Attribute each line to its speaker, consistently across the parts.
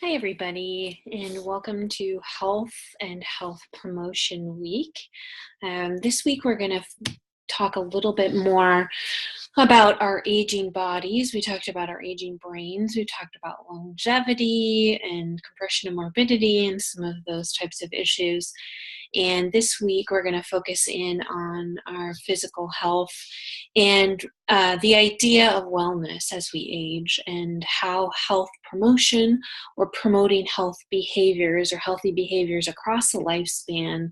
Speaker 1: Hi, everybody, and welcome to Health and Health Promotion Week. This week, we're going to talk a little bit more about our aging bodies. We talked about our aging brains. We talked about longevity and compression and morbidity and some of those types of issues. And this week, we're going to focus in on our physical health and the idea of wellness as we age and how health promotion or promoting health behaviors or healthy behaviors across the lifespan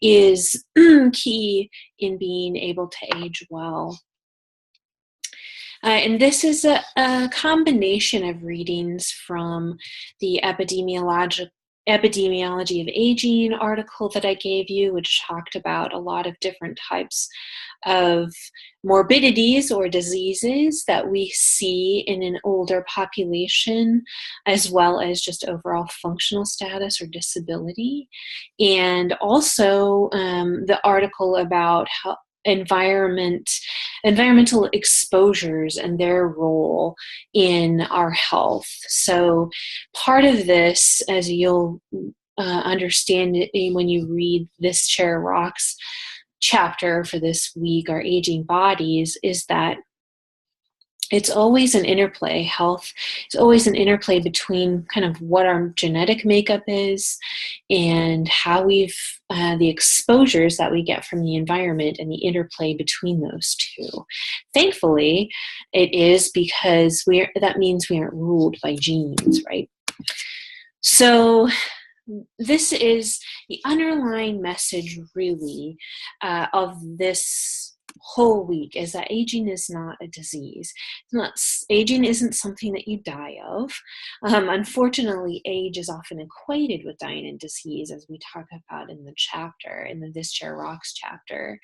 Speaker 1: is key in being able to age well. And this is a combination of readings from the epidemiology of aging article that I gave you, which talked about a lot of different types of morbidities or diseases that we see in an older population, as well as just overall functional status or disability. And also the article about how environmental exposures and their role in our health. So part of this, as you'll understand it when you read this Chair Rocks chapter for this week, Our Aging Bodies, is that it's always an interplay. Health is always an interplay between kind of what our genetic makeup is and how the exposures that we get from the environment and the interplay between those two. Thankfully, it is because that means we aren't ruled by genes, right? So this is the underlying message, really, of this whole week, is that aging is not a disease. Aging isn't something that you die of. Unfortunately, age is often equated with dying and disease, as we talk about in the chapter, in the This Chair Rocks chapter.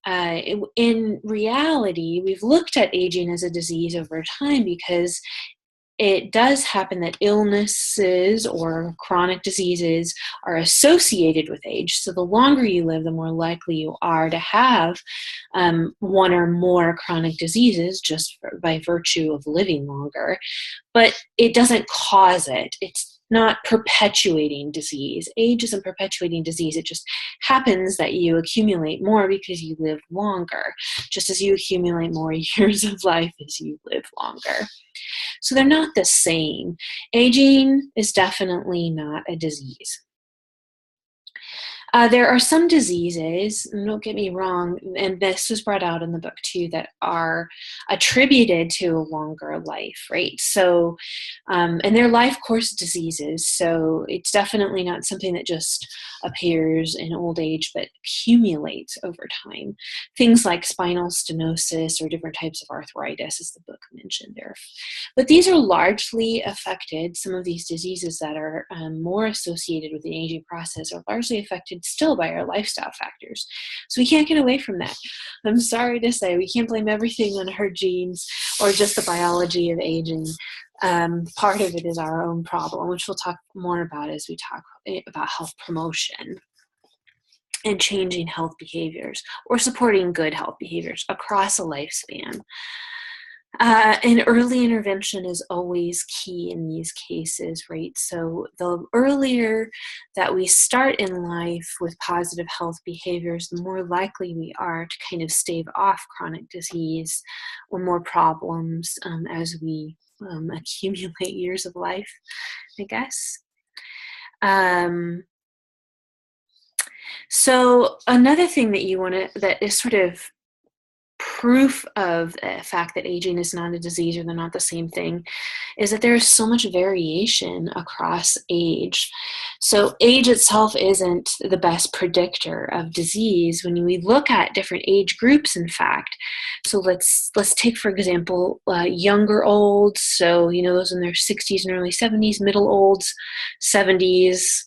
Speaker 1: In reality, we've looked at aging as a disease over time because it does happen that illnesses or chronic diseases are associated with age. So the longer you live, the more likely you are to have one or more chronic diseases just by virtue of living longer. But it doesn't cause it. It's not perpetuating disease. Age isn't perpetuating disease. It just happens that you accumulate more because you live longer, just as you accumulate more years of life as you live longer. So they're not the same. Aging is definitely not a disease. There are some diseases, and don't get me wrong, and this was brought out in the book too, that are attributed to a longer life, right? So, and they're life course diseases, so it's definitely not something that just appears in old age, but accumulates over time. Things like spinal stenosis or different types of arthritis, as the book mentioned there. But these are largely affected, some of these diseases that are more associated with the aging process are largely affected still by our lifestyle factors. So we can't get away from that. I'm sorry to say, we can't blame everything on our genes or just the biology of aging. Part of it is our own problem, which we'll talk more about as we talk about health promotion and changing health behaviors or supporting good health behaviors across a lifespan. And early intervention is always key in these cases, right? So the earlier that we start in life with positive health behaviors, the more likely we are to kind of stave off chronic disease or more problems as we accumulate years of life, I guess. So another thing that is sort of proof of the fact that aging is not a disease or they're not the same thing is that there is so much variation across age. So age itself isn't the best predictor of disease when we look at different age groups, in fact. So let's take, for example, younger olds, so those in their 60s and early 70s, middle olds, 70s,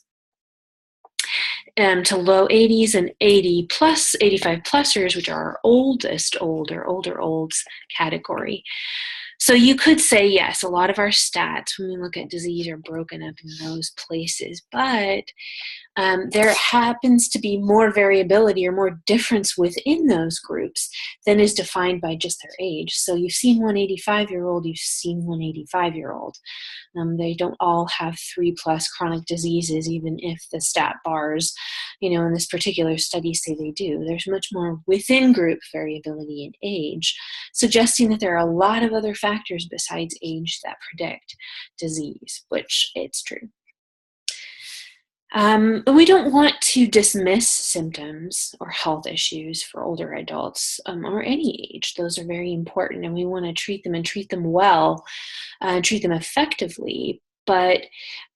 Speaker 1: to low 80s, and 85 plusers, which are our oldest older olds category. So you could say, yes, a lot of our stats when we look at disease are broken up in those places, but there happens to be more variability or more difference within those groups than is defined by just their age. So you've seen one 85-year-old, you've seen one 85-year-old. They don't all have 3+ chronic diseases, even if the stat bars, in this particular study say they do. There's much more within group variability in age, suggesting that there are a lot of other factors besides age that predict disease, which it's true. We don't want to dismiss symptoms or health issues for older adults or any age. Those are very important, and we want to treat them and treat them well, treat them effectively. But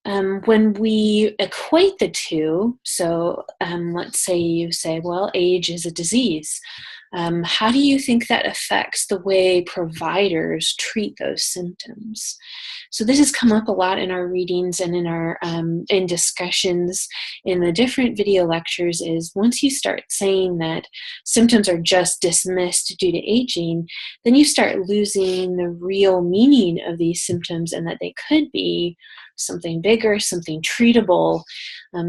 Speaker 1: when we equate the two, so let's say you say, well, age is a disease. How do you think that affects the way providers treat those symptoms? So this has come up a lot in our readings and in our in discussions in the different video lectures, is once you start saying that symptoms are just dismissed due to aging, then you start losing the real meaning of these symptoms and that they could be something bigger, something treatable.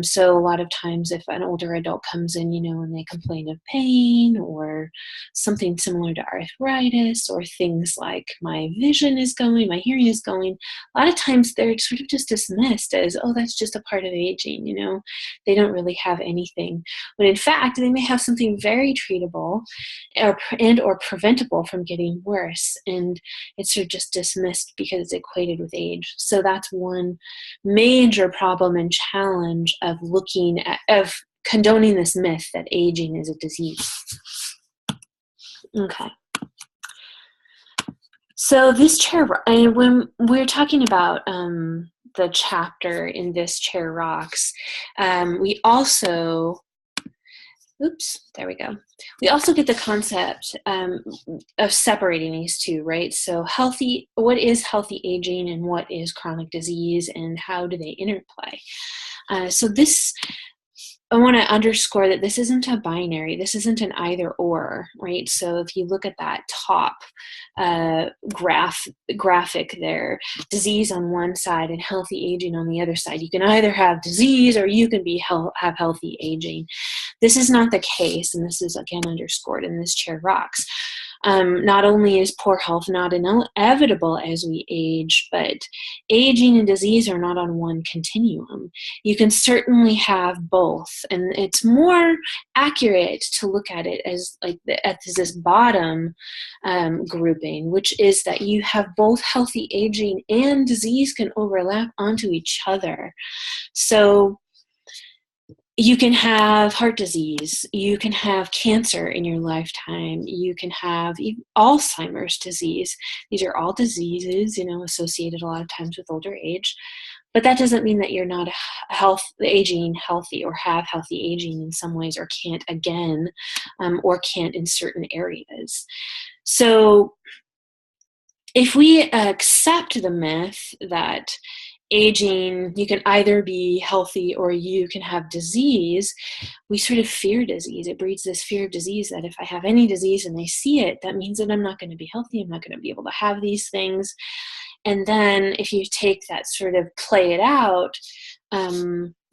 Speaker 1: So a lot of times if an older adult comes in, and they complain of pain or something similar to arthritis, or things like my vision is going, my hearing is going, a lot of times they're sort of just dismissed as, oh, that's just a part of aging, they don't really have anything. When in fact, they may have something very treatable or preventable from getting worse, and it's sort of just dismissed because it's equated with age. So that's one major problem and challenge of of condoning this myth that aging is a disease. Okay. So this chair, and when we're talking about the chapter in This Chair Rocks, we also, there we go. We also get the concept of separating these two, right? So what is healthy aging and what is chronic disease, and how do they interplay? So I want to underscore that this isn't a binary. This isn't an either or, right? So if you look at that top graphic there, disease on one side and healthy aging on the other side, you can either have disease or you can have healthy aging. This is not the case, and this is again underscored in This Chair Rocks. Not only is poor health not inevitable as we age, but aging and disease are not on one continuum. You can certainly have both, and it's more accurate to look at it as this bottom grouping, which is that you have both healthy aging and disease can overlap onto each other. So you can have heart disease, you can have cancer in your lifetime, you can have Alzheimer's disease. These are all diseases, associated a lot of times with older age. But that doesn't mean that you're not aging healthy or have healthy aging in some ways, or can't again, or can't in certain areas. So if we accept the myth that aging, you can either be healthy or you can have disease, we sort of fear disease. It breeds this fear of disease, that if I have any disease and I see it, that means that I'm not going to be healthy. I'm not going to be able to have these things. And then if you take that sort of play it out,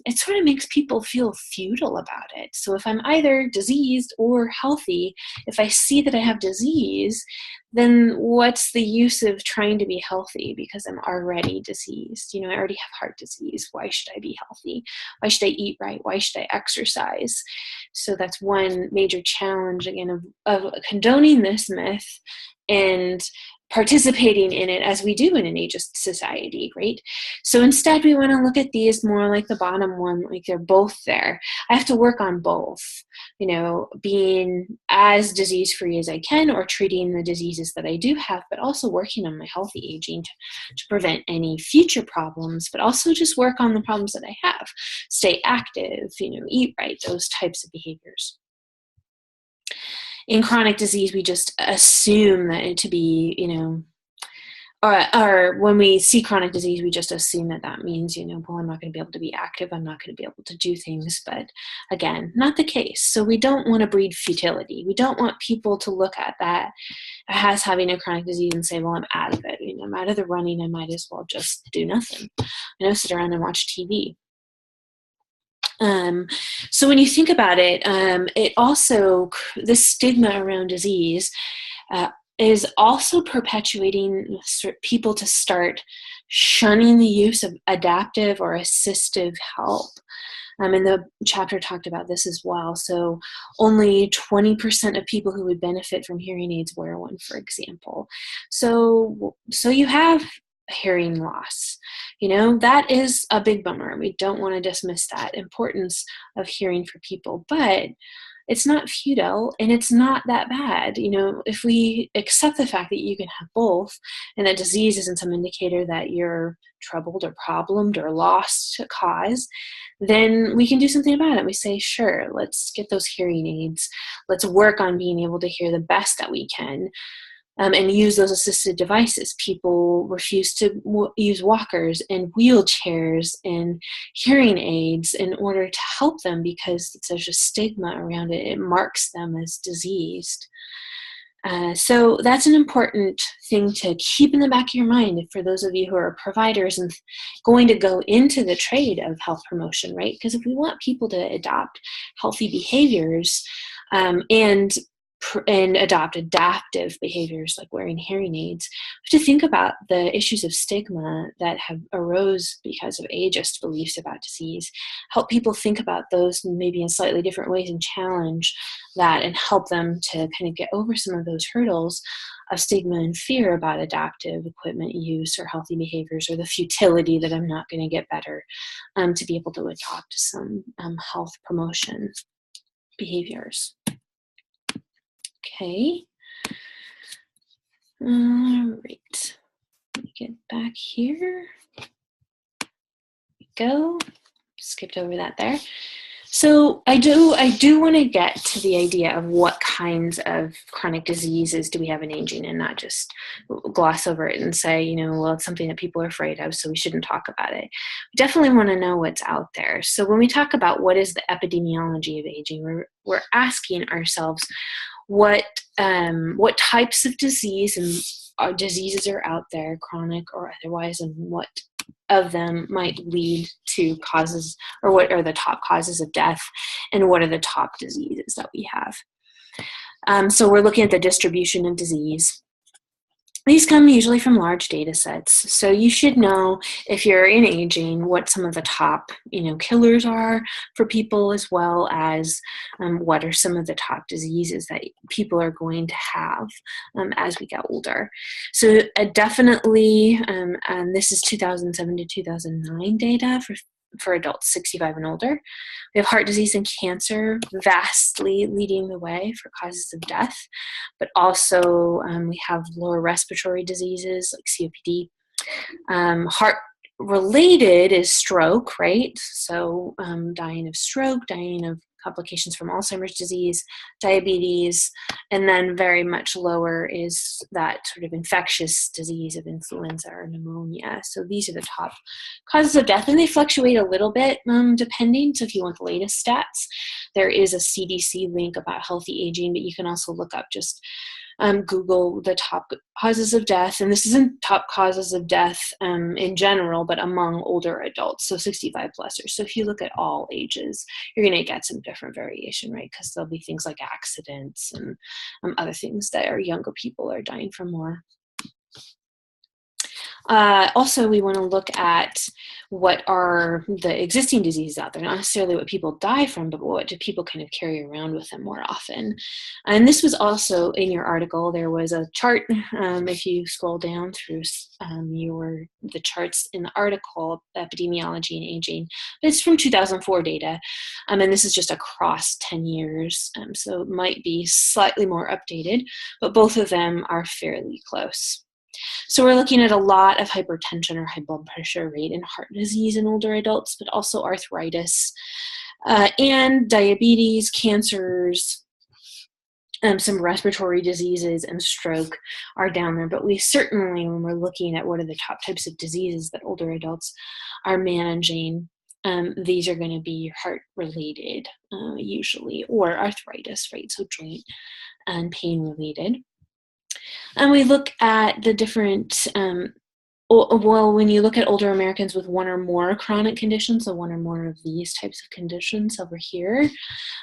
Speaker 1: it sort of makes people feel futile about it. So if I'm either diseased or healthy, if I see that I have disease, then what's the use of trying to be healthy because I'm already diseased? I already have heart disease. Why should I be healthy? Why should I eat right? Why should I exercise? So that's one major challenge, again, of condoning this myth and participating in it as we do in an ageist society, right? So instead, we want to look at these more like the bottom one, like they're both there. I have to work on both, being as disease-free as I can, or treating the diseases that I do have, but also working on my healthy aging to prevent any future problems, but also just work on the problems that I have. Stay active, eat right, those types of behaviors. In chronic disease, we just assume that it to be, or when we see chronic disease, we just assume that means, well, I'm not going to be able to be active. I'm not going to be able to do things. But again, not the case. So we don't want to breed futility. We don't want people to look at that as having a chronic disease and say, well, I'm out of it. I'm out of the running. I might as well just do nothing. Sit around and watch TV. So when you think about it, it also, this stigma around disease uh, is also perpetuating people to start shunning the use of adaptive or assistive help. And the chapter talked about this as well. So only 20% of people who would benefit from hearing aids wear one, for example. So you have hearing loss. That is a big bummer. We don't want to dismiss that importance of hearing for people, but it's not futile and it's not that bad. If we accept the fact that you can have both and that disease isn't some indicator that you're troubled or problemed or lost to cause, then we can do something about it. We say, sure, let's get those hearing aids. Let's work on being able to hear the best that we can. And use those assisted devices. People refuse to use walkers and wheelchairs and hearing aids in order to help them because there's a stigma around it. It marks them as diseased. So that's an important thing to keep in the back of your mind for those of you who are providers and going to go into the trade of health promotion, right? Because if we want people to adopt healthy behaviors and adopt adaptive behaviors like wearing hearing aids, we have to think about the issues of stigma that have arose because of ageist beliefs about disease, help people think about those maybe in slightly different ways and challenge that and help them to kind of get over some of those hurdles of stigma and fear about adaptive equipment use or healthy behaviors or the futility that I'm not going to get better, to be able to adopt some health promotion behaviors. Okay. All right. Let me get back here. There we go. Skipped over that there. So I do want to get to the idea of what kinds of chronic diseases do we have in aging and not just gloss over it and say, well, it's something that people are afraid of, so we shouldn't talk about it. We definitely want to know what's out there. So when we talk about what is the epidemiology of aging, we're asking ourselves what types of diseases are out there, chronic or otherwise, and what of them might lead to causes, or what are the top causes of death, and what are the top diseases that we have. So we're looking at the distribution of disease. These come usually from large data sets. So you should know, if you're in aging, what some of the top, killers are for people, as well as what are some of the top diseases that people are going to have as we get older. So definitely, and this is 2007 to 2009 data for adults 65 and older. We have heart disease and cancer vastly leading the way for causes of death, but also we have lower respiratory diseases like COPD. Heart related is stroke, right? So dying of stroke, dying of complications from Alzheimer's disease, diabetes, and then very much lower is that sort of infectious disease of influenza or pneumonia. So these are the top causes of death, and they fluctuate a little bit depending. So if you want the latest stats, there is a CDC link about healthy aging, but you can also look up just Google the top causes of death, and this isn't top causes of death in general, but among older adults, so 65 plusers. So if you look at all ages, you're going to get some different variation, right? Because there'll be things like accidents and other things that our younger people are dying from more. Also, we want to look at what are the existing diseases out there, not necessarily what people die from, but what do people kind of carry around with them more often. And this was also in your article. There was a chart, if you scroll down through the charts in the article, Epidemiology and Aging. It's from 2004 data, and this is just across 10 years, so it might be slightly more updated, but both of them are fairly close. So we're looking at a lot of hypertension or high blood pressure rate and heart disease in older adults, but also arthritis and diabetes, cancers, some respiratory diseases and stroke are down there. But we certainly, when we're looking at what are the top types of diseases that older adults are managing, these are going to be heart related usually, or arthritis, right? So joint and pain related. And we look at the different Well, when you look at older Americans with one or more chronic conditions, so one or more of these types of conditions over here,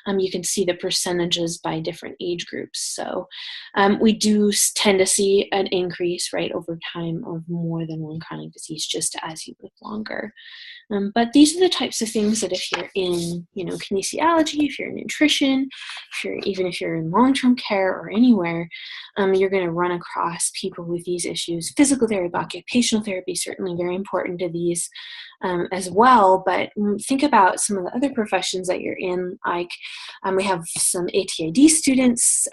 Speaker 1: you can see the percentages by different age groups. So we do tend to see an increase, right, over time of more than one chronic disease just as you live longer. But these are the types of things that if you're in, kinesiology, if you're in nutrition, even if you're in long-term care or anywhere, you're going to run across people with these issues. Physical therapy, occupational therapy, certainly very important to these as well. But think about some of the other professions that you're in. Like we have some ATID students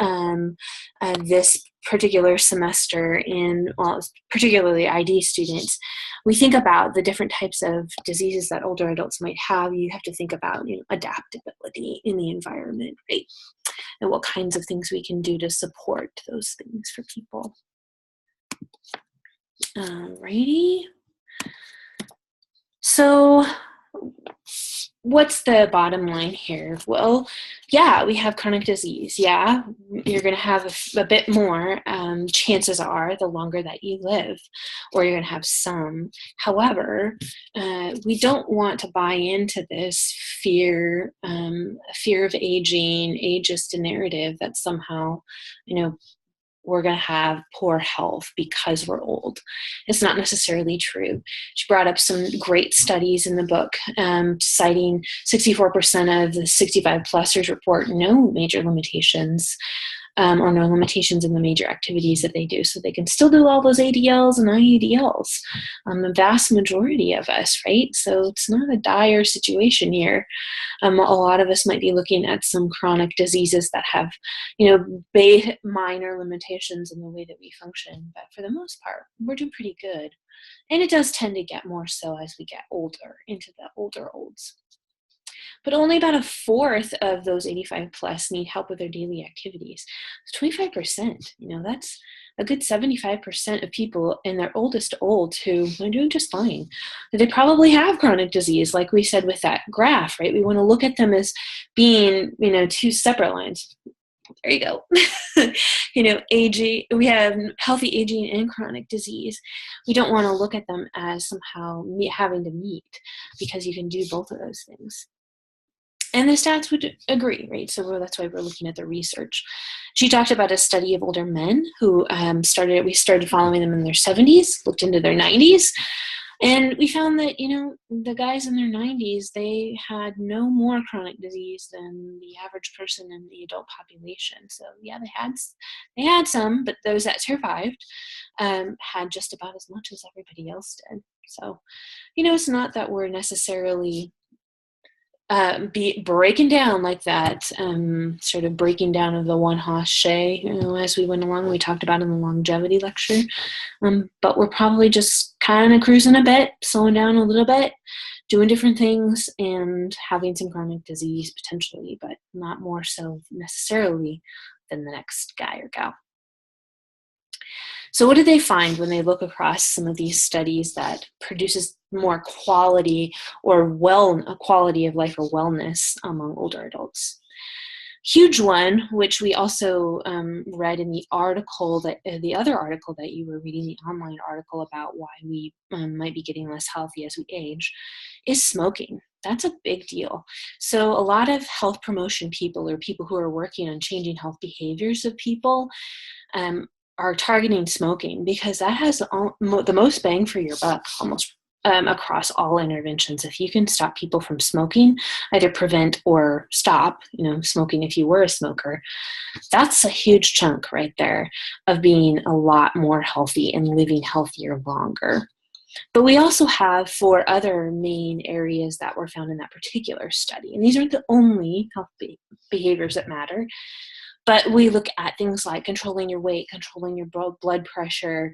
Speaker 1: this particular semester particularly ID students. We think about the different types of diseases that older adults might have. You have to think about adaptability in the environment, right? And what kinds of things we can do to support those things for people. Alrighty. So what's the bottom line here? Well, yeah, we have chronic disease. Yeah, you're going to have a bit more, chances are, the longer that you live, or you're going to have some. However, we don't want to buy into this fear of aging, ageist narrative that somehow, we're going to have poor health because we're old. It's not necessarily true. She brought up some great studies in the book, citing 64% of the 65-plussers report no major limitations or no limitations in the major activities that they do. So they can still do all those ADLs and IUDLs, the vast majority of us, right? So it's not a dire situation here. A lot of us might be looking at some chronic diseases that have, minor limitations in the way that we function. But for the most part, we're doing pretty good. And it does tend to get more so as we get older, into the older olds. But only about a fourth of those 85 plus need help with their daily activities. So 25%, that's a good 75% of people in their oldest old who are doing just fine. They probably have chronic disease, like we said with that graph, right? We want to look at them as being, two separate lines. There you go. Aging, we have healthy aging and chronic disease. We don't want to look at them as somehow having to meet, because you can do both of those things. And the stats would agree, right? So that's why we're looking at the research. She talked about a study of older men who we started following them in their 70s, looked into their 90s, and we found that, the guys in their 90s, they had no more chronic disease than the average person in the adult population. So yeah, they had some, but those that survived had just about as much as everybody else did. So, it's not that we're necessarily be breaking down like that, sort of breaking down of the one hoss shay, as we went along. We talked about in the longevity lecture, but we're probably just kind of cruising a bit, slowing down a little bit, doing different things, and having some chronic disease potentially, but not more so necessarily than the next guy or gal. So what do they find when they look across some of these studies that produces more quality or a quality of life or wellness among older adults? Huge one, which we also read in the article the other article that you were reading, the online article about why we might be getting less healthy as we age, is smoking. That's a big deal. So a lot of health promotion people, or people who are working on changing health behaviors of people, are targeting smoking, because that has the most bang for your buck almost across all interventions. If you can stop people from smoking, either prevent or stop, smoking if you were a smoker, that's a huge chunk right there of being a lot more healthy and living healthier longer. But we also have 4 other main areas that were found in that particular study. And these aren't the only health behaviors that matter. But we look at things like controlling your weight, controlling your blood pressure,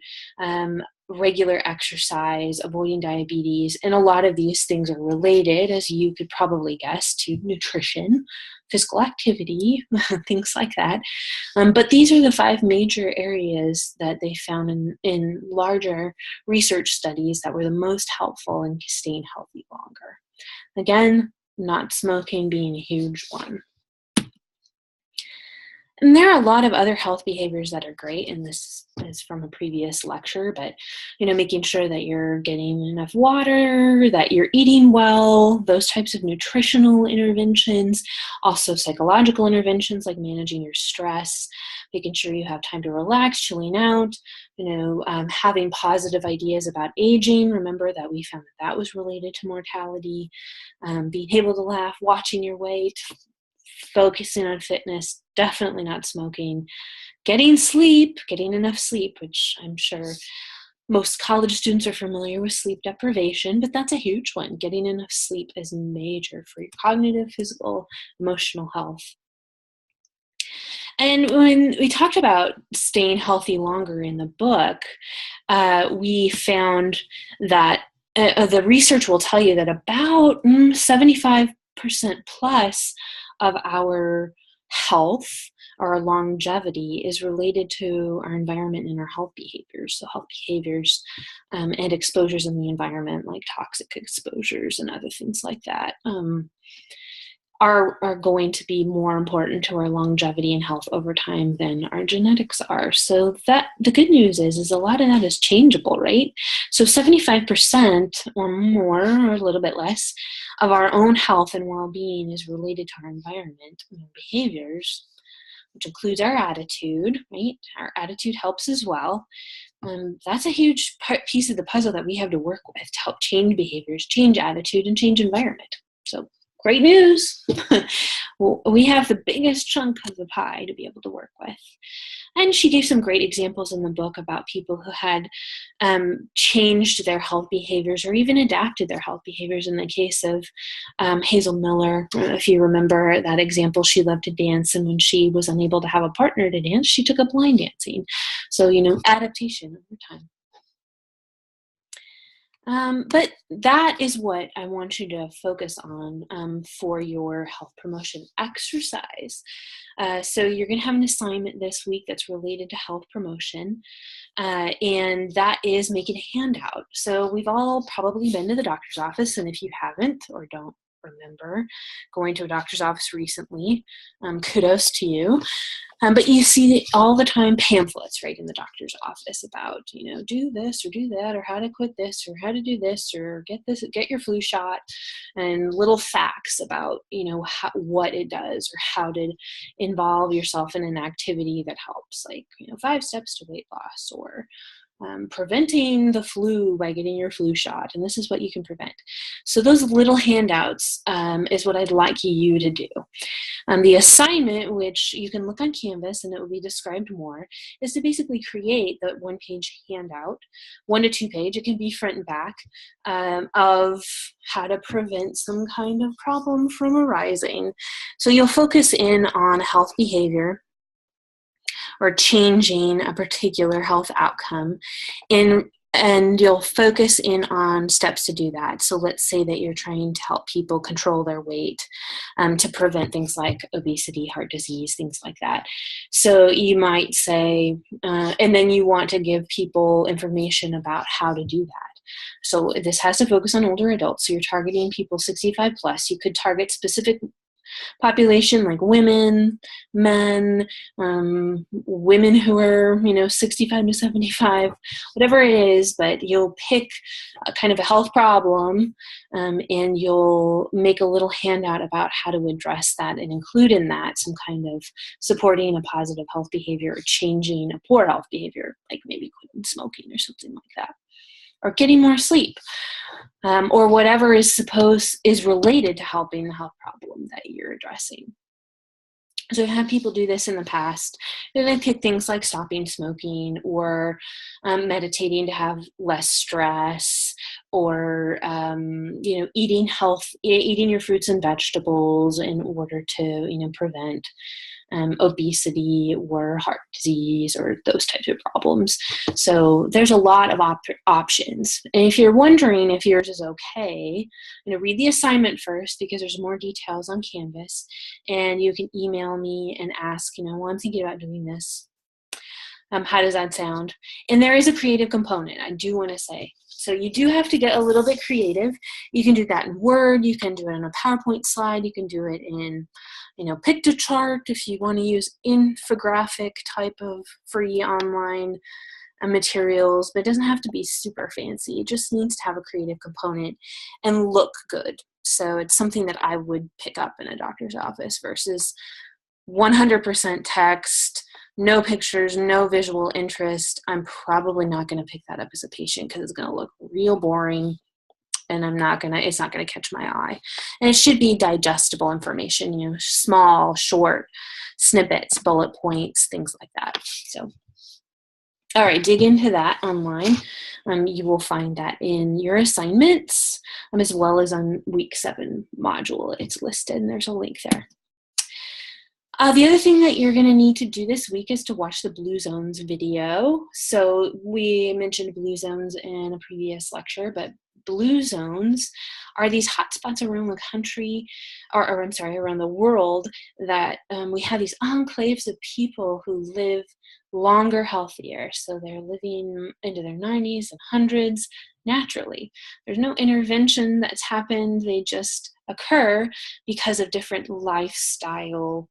Speaker 1: regular exercise, avoiding diabetes. And a lot of these things are related, as you could probably guess, to nutrition, physical activity, things like that. But these are the 5 major areas that they found in larger research studies that were the most helpful in staying healthy longer. Again, not smoking being a huge one. And there are a lot of other health behaviors that are great, and this is from a previous lecture, but, making sure that you're getting enough water, that you're eating well, those types of nutritional interventions, also psychological interventions like managing your stress, making sure you have time to relax, chilling out, having positive ideas about aging. Remember that we found that was related to mortality, being able to laugh, watching your weight, focusing on fitness, definitely not smoking, getting sleep, getting enough sleep, which I'm sure most college students are familiar with sleep deprivation, but that's a huge one. Getting enough sleep is major for your cognitive, physical, emotional health. And when we talked about staying healthy longer in the book, we found that the research will tell you that about 75% plus of our health or our longevity is related to our environment and our health behaviors. So health behaviors and exposures in the environment, like toxic exposures and other things like that, are going to be more important to our longevity and health over time than our genetics are. So that the good news is a lot of that is changeable, right? So 75% or more, or a little bit less, of our own health and well-being is related to our environment and our behaviors, which includes our attitude, right? Our attitude helps as well. That's a huge piece of the puzzle that we have to work with to help change behaviors, change attitude, and change environment. So great news. We have the biggest chunk of the pie to be able to work with. And she gave some great examples in the book about people who had changed their health behaviors or even adapted their health behaviors. In the case of Hazel Miller, if you remember that example, she loved to dance, and when she was unable to have a partner to dance, she took up line dancing. So, adaptation over time. But that is what I want you to focus on for your health promotion exercise. So you're going to have an assignment this week that's related to health promotion, and that is making a handout. So we've all probably been to the doctor's office, and if you haven't or don't remember going to a doctor's office recently, kudos to you. But you see all the time pamphlets, right, in the doctor's office about, do this or do that, or how to quit this, or how to do this, or get your flu shot, and little facts about, what it does or how to involve yourself in an activity that helps, like, 5 steps to weight loss, or preventing the flu by getting your flu shot, and this is what you can prevent. So those little handouts is what I'd like you to do. The assignment, which you can look on Canvas and it will be described more, is to basically create the one-page handout, 1 to 2 page, it can be front and back, of how to prevent some kind of problem from arising. So you'll focus in on health behavior or changing a particular health outcome, and you'll focus in on steps to do that. So let's say that you're trying to help people control their weight to prevent things like obesity, heart disease, things like that. So you might say, and then you want to give people information about how to do that. So this has to focus on older adults. So you're targeting people 65 plus. You could target specific population like women, men, women who are 65 to 75, whatever it is, but you'll pick a kind of a health problem, and you'll make a little handout about how to address that and include in that some kind of supporting a positive health behavior or changing a poor health behavior, like maybe quitting smoking or something like that, or getting more sleep. Or whatever is related to helping the health problem that you're addressing. So I've had people do this in the past. They pick things like stopping smoking, or meditating to have less stress, or eating your fruits and vegetables in order to prevent obesity or heart disease or those types of problems. So there's a lot of options. And if you're wondering if yours is okay, read the assignment first, because there's more details on Canvas, and you can email me and ask, well, I'm thinking about doing this. How does that sound? And there is a creative component, I do want to say. So you do have to get a little bit creative. You can do that in Word, you can do it in a PowerPoint slide, you can do it in, Pictochart if you want to use infographic type of free online materials, but it doesn't have to be super fancy. It just needs to have a creative component and look good. So it's something that I would pick up in a doctor's office versus 100% text, no pictures, no visual interest. I'm probably not going to pick that up as a patient because it's going to look real boring, and it's not going to catch my eye. And it should be digestible information, small, short snippets, bullet points, things like that. So, all right, dig into that online. You will find that in your assignments, as well as on week 7 module. It's listed, and there's a link there. The other thing that you're going to need to do this week is to watch the Blue Zones video. So we mentioned Blue Zones in a previous lecture, but Blue Zones are these hotspots around the country, around the world, that we have these enclaves of people who live longer, healthier. So they're living into their 90s and 100s naturally. There's no intervention that's happened. They just occur because of different lifestyle,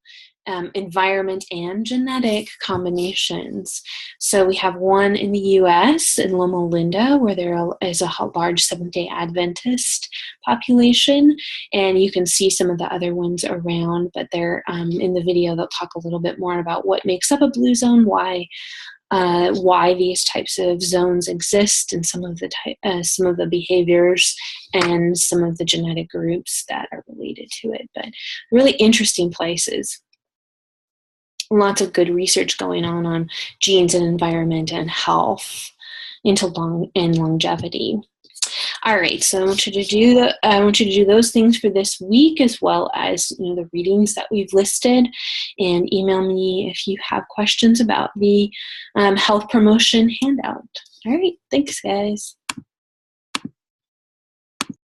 Speaker 1: environment, and genetic combinations. So we have one in the U.S. in Loma Linda, where there is a large Seventh-day Adventist population, and you can see some of the other ones around, but they're in the video. They'll talk a little bit more about what makes up a blue zone, why these types of zones exist, and some of the behaviors and some of the genetic groups that are related to it. But really interesting places. Lots of good research going on genes and environment and health and longevity. All right, so I want you to do those things for this week, as well as the readings that we've listed, and email me if you have questions about the health promotion handout. All right, thanks, guys.